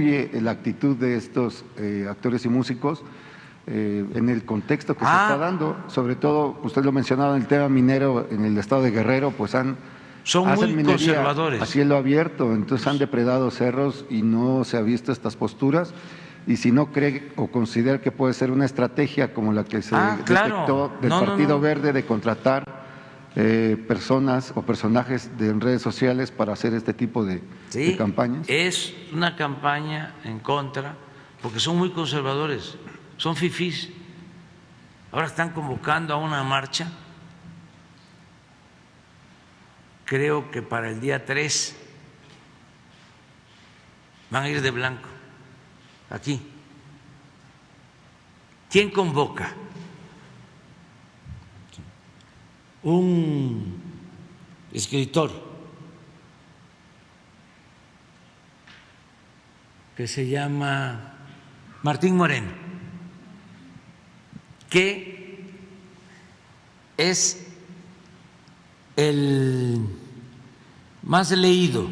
la actitud de estos actores y músicos en el contexto que se está dando, sobre todo, usted lo mencionaba, en el tema minero en el estado de Guerrero, pues son hacen muy conservadores. a cielo abierto, entonces han depredado cerros y no se ha visto estas posturas. Y si no cree o considera que puede ser una estrategia como la que se detectó del Partido Verde de contratar personas o personajes de redes sociales para hacer este tipo de campañas. Es una campaña en contra, porque son muy conservadores, son fifís. Ahora están convocando a una marcha, creo que para el día 3 van a ir de blanco, aquí. ¿Quién convoca? Un escritor que se llama Martín Moreno, que es el más leído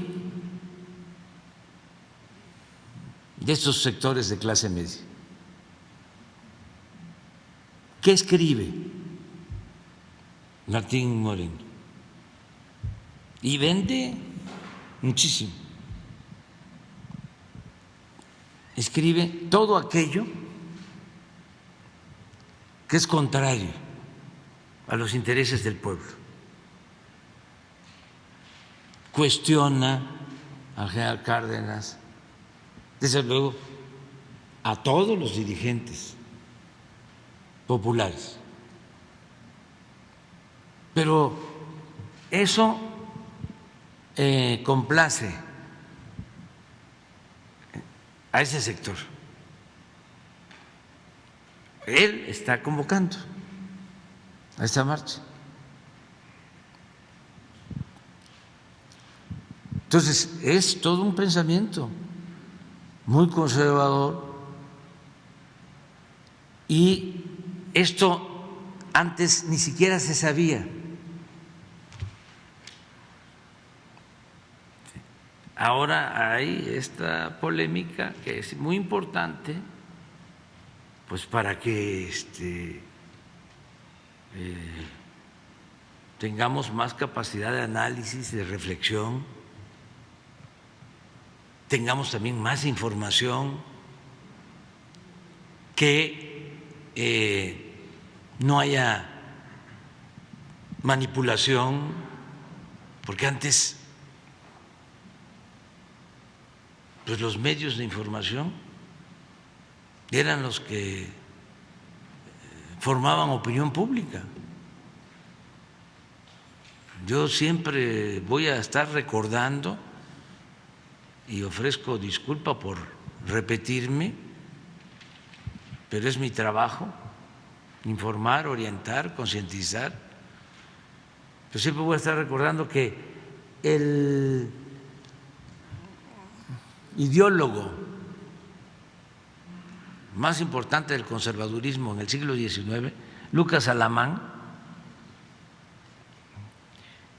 de estos sectores de clase media. ¿Qué escribe Martín Moreno? Y vende muchísimo. Escribe todo aquello que es contrario a los intereses del pueblo. Cuestiona al general Cárdenas, desde luego a todos los dirigentes populares. Pero eso complace a ese sector. Él está convocando a esta marcha. Entonces, es todo un pensamiento muy conservador y esto antes ni siquiera se sabía. Ahora hay esta polémica que es muy importante, pues para que tengamos más capacidad de análisis, de reflexión, tengamos también más información, que no haya manipulación, porque antes pues los medios de información eran los que formaban opinión pública. Yo siempre voy a estar recordando, y ofrezco disculpa por repetirme, pero es mi trabajo informar, orientar, concientizar. Pero siempre voy a estar recordando que el ideólogo más importante del conservadurismo en el siglo XIX, Lucas Alamán,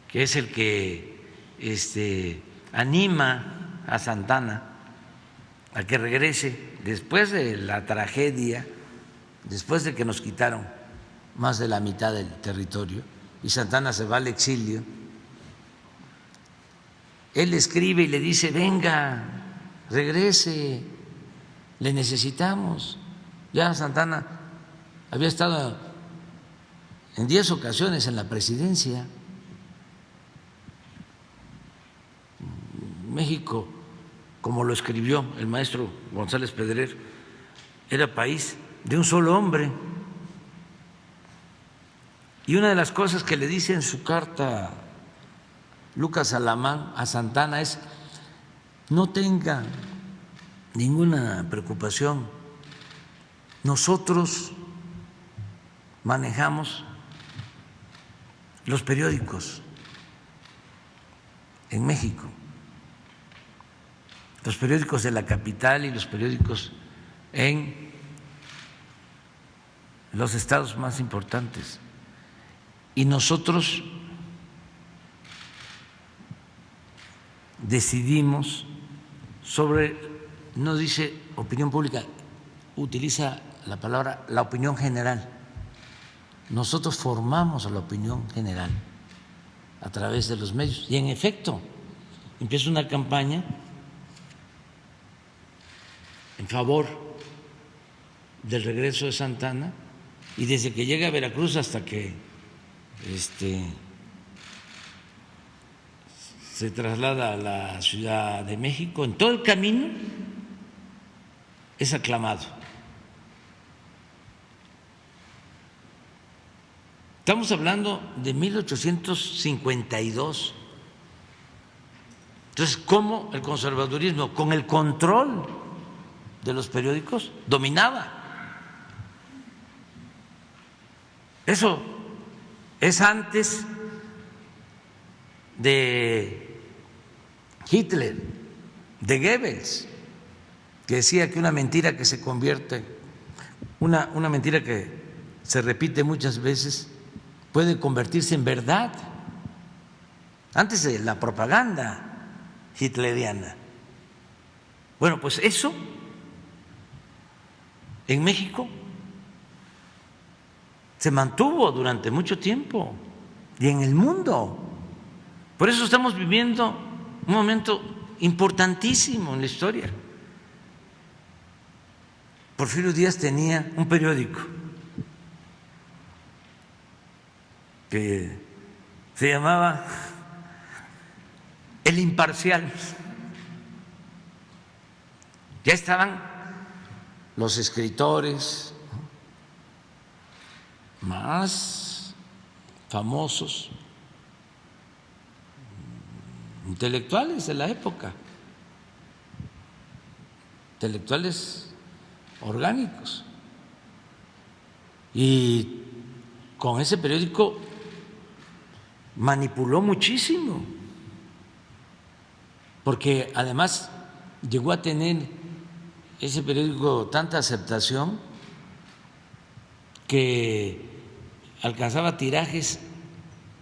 que es el que anima a Santana a que regrese después de la tragedia, después de que nos quitaron más de la mitad del territorio y Santana se va al exilio. Él escribe y le dice: venga, regrese, le necesitamos. Ya Santana había estado en 10 ocasiones en la presidencia. México, como lo escribió el maestro González Pedrer, era país de un solo hombre. Y una de las cosas que le dice en su carta Lucas Alamán a Santana es: no tenga ninguna preocupación, nosotros manejamos los periódicos en México, los periódicos de la capital y los periódicos en los estados más importantes. Y nosotros decidimos sobre no dice opinión pública, utiliza la palabra la opinión general. Nosotros formamos a la opinión general a través de los medios y en efecto empieza una campaña en favor del regreso de Santana y desde que llega a Veracruz hasta que se traslada a la Ciudad de México, en todo el camino es aclamado. Estamos hablando de 1852. Entonces, ¿cómo el conservadurismo, con el control de los periódicos, dominaba? Eso es antes de Hitler, de Goebbels, que decía que una mentira que se convierte, una mentira que se repite muchas veces, puede convertirse en verdad. Antes de la propaganda hitleriana. Bueno, pues eso en México se mantuvo durante mucho tiempo y en el mundo. Por eso estamos viviendo un momento importantísimo en la historia. Porfirio Díaz tenía un periódico que se llamaba El Imparcial. Ya estaban los escritores más famosos, intelectuales de la época, intelectuales orgánicos. Y con ese periódico manipuló muchísimo, porque además llegó a tener ese periódico tanta aceptación que alcanzaba tirajes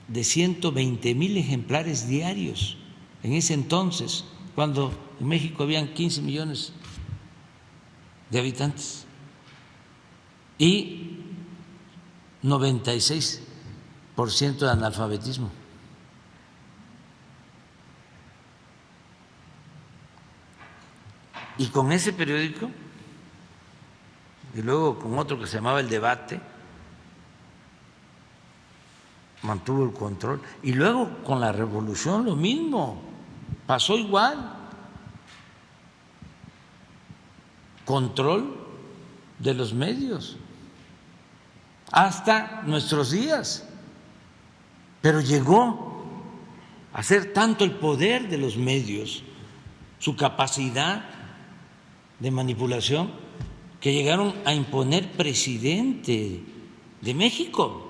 de 120,000 ejemplares diarios en ese entonces, cuando en México habían 15 millones de habitantes y 96% de analfabetismo. Y con ese periódico, y luego con otro que se llamaba El Debate, mantuvo el control. Y luego con la Revolución lo mismo, pasó igual. Control de los medios hasta nuestros días. Pero llegó a ser tanto el poder de los medios, su capacidad de manipulación, que llegaron a imponer presidente de México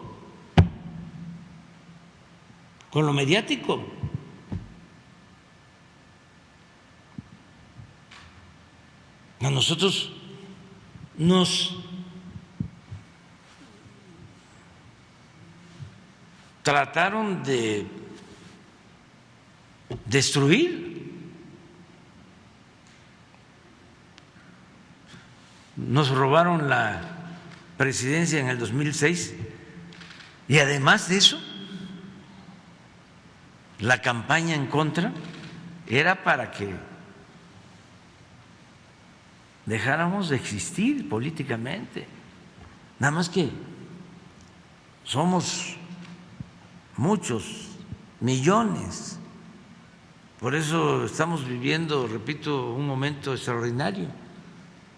con lo mediático. A nosotros nos trataron de destruir, nos robaron la presidencia en el 2006 y además de eso, la campaña en contra era para que dejáramos de existir políticamente. Nada más que somos muchos, millones. Por eso estamos viviendo, repito, un momento extraordinario.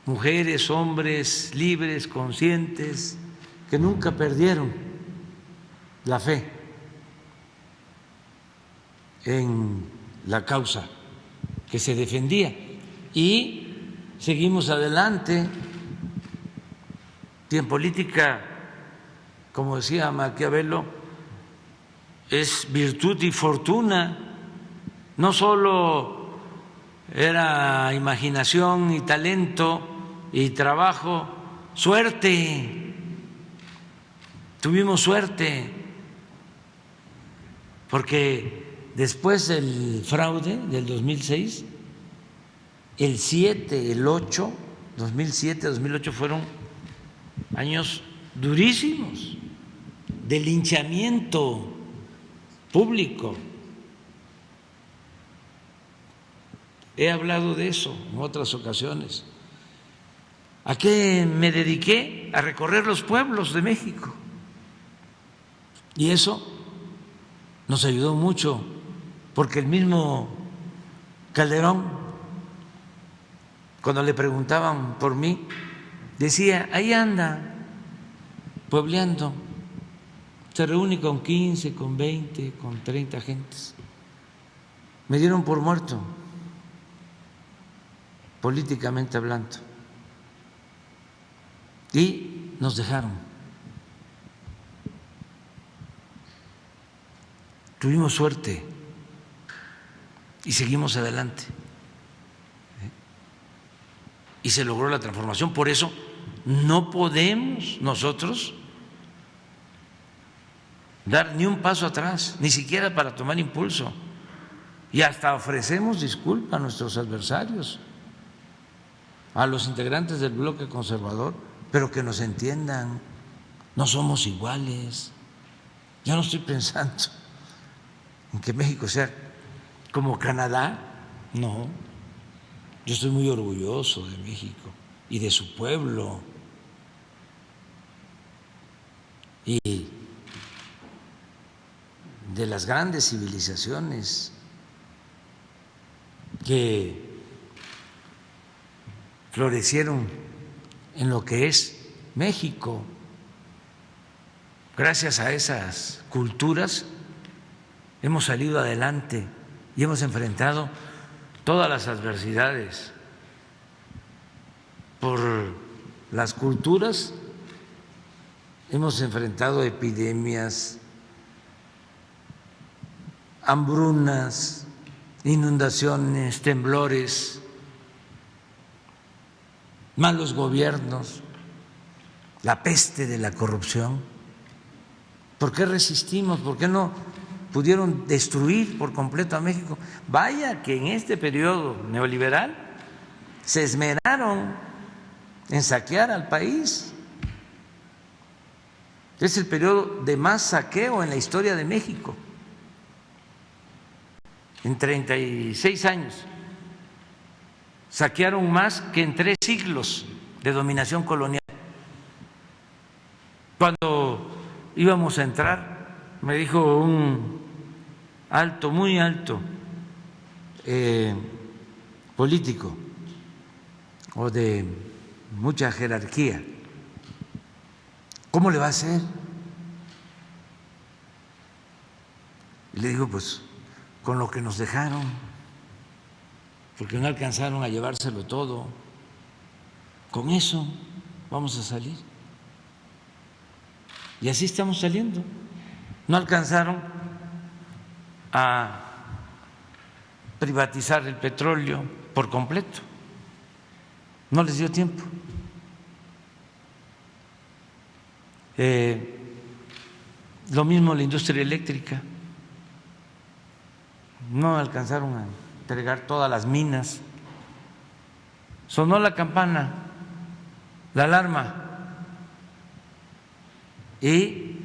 Mujeres, hombres libres, conscientes, que nunca perdieron la fe en la causa que se defendía. Y seguimos adelante. Y en política, como decía Maquiavelo, es virtud y fortuna. No solo era imaginación y talento y trabajo, suerte. Tuvimos suerte, porque después del fraude del 2006 el 7, el 8, 2007, 2008 fueron años durísimos de linchamiento público. He hablado de eso en otras ocasiones. ¿A qué me dediqué? A recorrer los pueblos de México. Y eso nos ayudó mucho, porque el mismo Calderón, cuando le preguntaban por mí, decía, ahí anda, puebleando, se reúne con 15, con 20, con 30 gentes. Me dieron por muerto, políticamente hablando, y nos dejaron. Tuvimos suerte y seguimos adelante. Y se logró la transformación. Por eso no podemos nosotros dar ni un paso atrás, ni siquiera para tomar impulso. Y hasta ofrecemos disculpas a nuestros adversarios, a los integrantes del bloque conservador, pero que nos entiendan, no somos iguales. Yo no estoy pensando en que México sea como Canadá, no. Yo estoy muy orgulloso de México y de su pueblo y de las grandes civilizaciones que florecieron en lo que es México. Gracias a esas culturas hemos salido adelante y hemos enfrentado todas las adversidades. Por las culturas hemos enfrentado epidemias, hambrunas, inundaciones, temblores, malos gobiernos, la peste de la corrupción. ¿Por qué resistimos? ¿Por qué no pudieron destruir por completo a México? Vaya que en este periodo neoliberal se esmeraron en saquear al país. Es el periodo de más saqueo en la historia de México. En 36 años saquearon más que en 3 siglos de dominación colonial. Cuando íbamos a entrar, me dijo un alto, muy alto político o de mucha jerarquía, ¿cómo le va a hacer? Y le digo, pues con lo que nos dejaron, porque no alcanzaron a llevárselo todo, con eso vamos a salir. Y así estamos saliendo. No alcanzaron a privatizar el petróleo por completo, no les dio tiempo. Lo mismo la industria eléctrica, no alcanzaron a entregar todas las minas. Sonó la campana, la alarma, y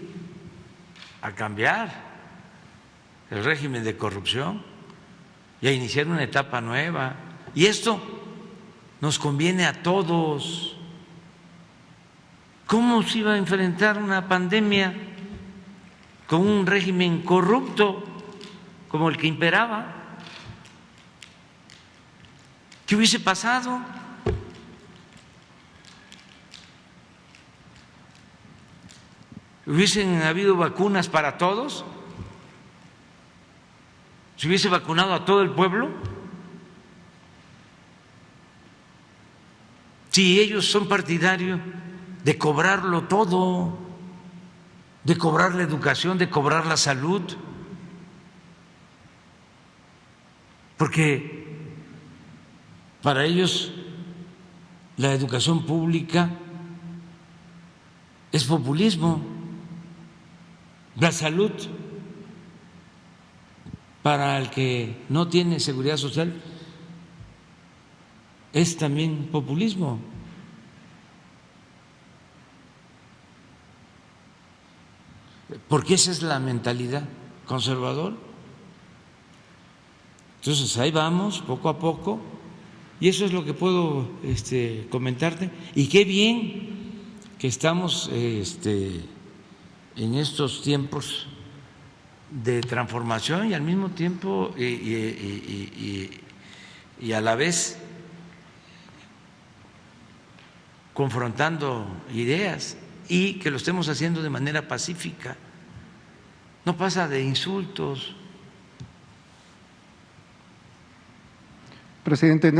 a cambiar el régimen de corrupción y a iniciar una etapa nueva. Y esto nos conviene a todos. ¿Cómo se iba a enfrentar una pandemia con un régimen corrupto como el que imperaba? ¿Qué hubiese pasado? ¿Hubiesen habido vacunas para todos? ¿Se hubiese vacunado a todo el pueblo? Si ellos son partidarios de cobrarlo todo, de cobrar la educación, de cobrar la salud, porque para ellos la educación pública es populismo. La salud, para el que no tiene seguridad social, es también populismo. Porque esa es la mentalidad conservadora. Entonces ahí vamos, poco a poco, y eso es lo que puedo comentarte. Y qué bien que estamos en estos tiempos de transformación y al mismo tiempo y a la vez confrontando ideas, y que lo estemos haciendo de manera pacífica. No pasa de insultos. Presidente,